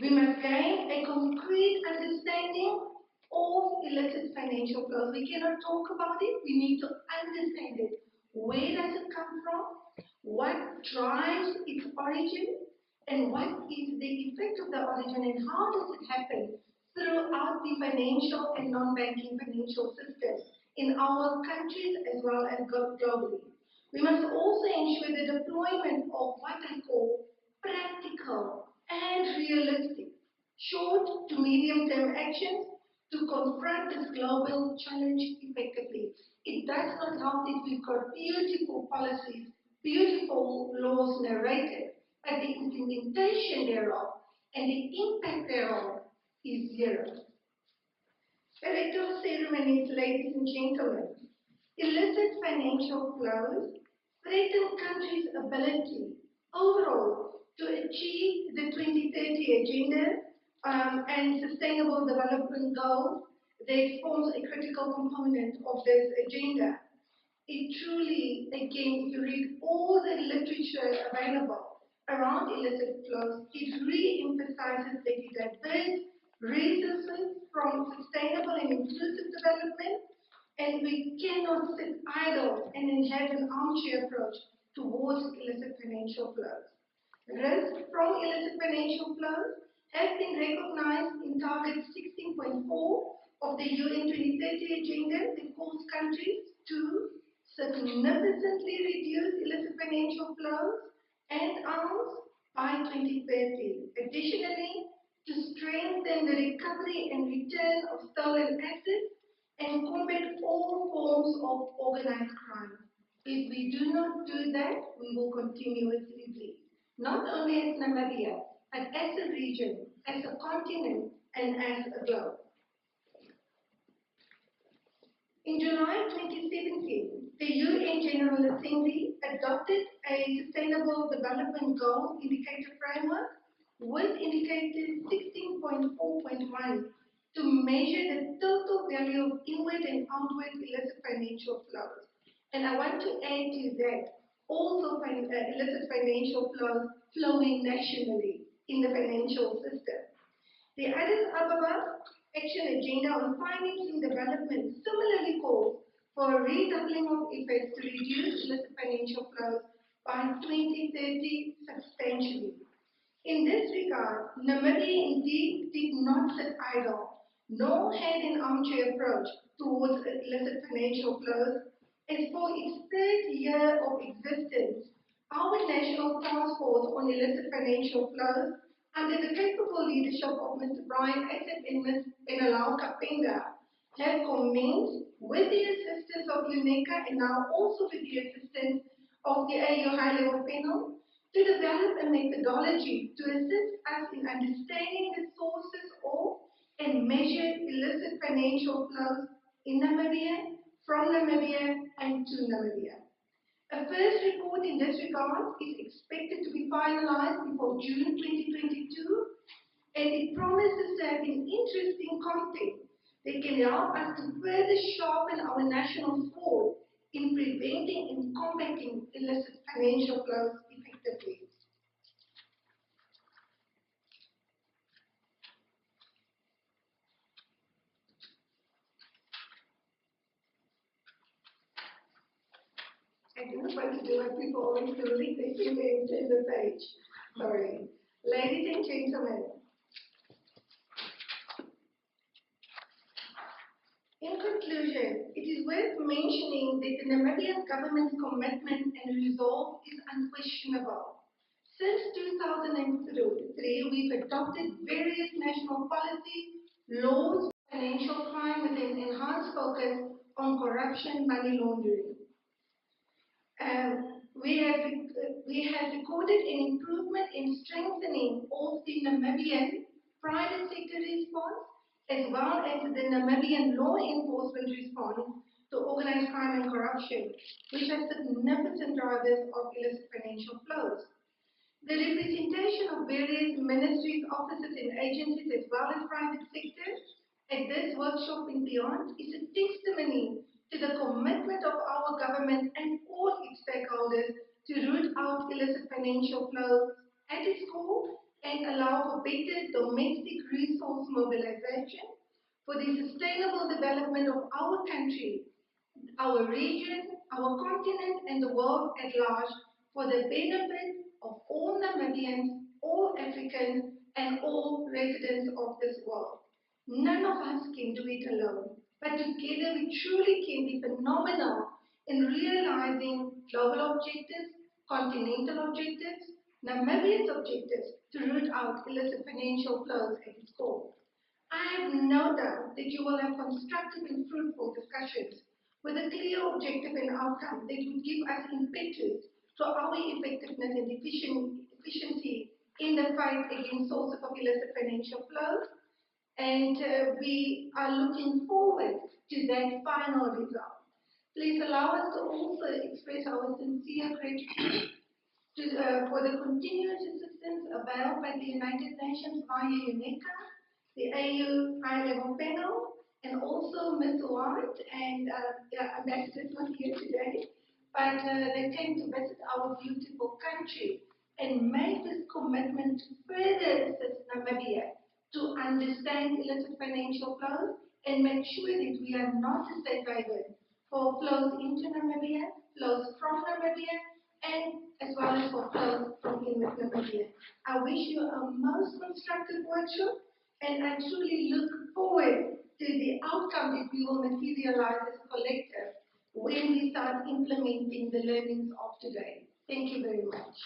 We must gain a concrete understanding of illicit financial flows. We cannot talk about it, we need to understand it. Where does it come from? What drives its origin? And what is the effect of the origin and how does it happen throughout the financial and non-banking financial systems in our countries as well as globally? We must also ensure the deployment of what I call practical and realistic short to medium term actions to confront this global challenge effectively. It does not help if we've got beautiful policies, beautiful laws narrated, but the implementation thereof and the impact thereof is zero. Director of ceremonies, ladies and gentlemen, illicit financial flows threaten countries' ability overall to achieve the 2030 agenda and sustainable development goals. They form a critical component of this agenda. It truly, again, if you read all the literature available around illicit flows, it re-emphasizes that it diverts resources from sustainable and inclusive development, and we cannot sit idle and have an armchair approach towards illicit financial flows. Risk from illicit financial flows has been recognized in Target 16.4 of the UN 2030 Agenda that calls countries to significantly reduce illicit financial flows and arms by 2030. Additionally, to strengthen the recovery and return of stolen assets and combat all forms of organized crime. If we do not do that, we will continuously bleed, not only as Namibia, but as a region, as a continent, and as a globe. In July 2017, the UN General Assembly adopted a Sustainable Development Goal indicator framework with indicator 16.4.1 to measure the total value of inward and outward illicit financial flows. And I want to add to that also illicit financial flows flowing nationally in the financial system. The Addis Ababa Action Agenda on Finance and Development similarly calls for a redoubling of efforts to reduce illicit financial flows by 2030 substantially. In this regard, Namibia indeed did not sit idle, nor had an armchair approach towards illicit financial flows, as for its third year of existence, our National Task Force on Illicit Financial Flows, under the capable leadership of Mr. Brian Asset and Ms. Benalau Kapenda, have commenced with the assistance of UNECA and now also with the assistance of the AU High-Level Panel to develop a methodology to assist us in understanding the sources of and measure illicit financial flows in Namibia, from Namibia, and to Namibia. A first report in this regard is expected to be finalized before June 2022, and it promises to have an interesting content that can help us to further sharpen our national sword in preventing and combating illicit financial flows effectively. I don't know what to do what people always do, they see me in the page. Sorry. Ladies and gentlemen, in conclusion, it is worth mentioning that the Namibian government's commitment and resolve is unquestionable. Since 2003, we've adopted various national policies, laws, financial crime with an enhanced focus on corruption, money laundering. We have recorded an improvement in strengthening of the Namibian private sector response as well as the Namibian law enforcement response to organized crime and corruption, which are significant drivers of illicit financial flows. The representation of various ministries, offices, and agencies as well as private sectors at this workshop and beyond is a testimony to the commitment of our government and all its stakeholders to root out illicit financial flows at its core and allow for better domestic resource mobilization for the sustainable development of our country, our region, our continent, and the world at large for the benefit of all Namibians, all Africans, and all residents of this world. None of us can do it alone, but together we truly can be phenomenal in realizing global objectives, continental objectives, Namibia's objectives to root out illicit financial flows at its core. I have no doubt that you will have constructive and fruitful discussions with a clear objective and outcome that would give us impetus to our effectiveness and efficiency in the fight against sources of illicit financial flows. And we are looking forward to that final result. Please allow us to also express our sincere gratitude for the continuous assistance availed by the United Nations via UNECA, the AU High-Level Panel, and also Ms. White and Ambassador's not here today, but they came to visit our beautiful country and made this commitment to further assist Namibia to understand illicit financial flows and make sure that we are not a safe haven for flows into Namibia, flows from Namibia, and as well as for flows from in Namibia. I wish you a most constructive workshop, and I truly look forward to the outcome that we will materialize as a collective when we start implementing the learnings of today. Thank you very much.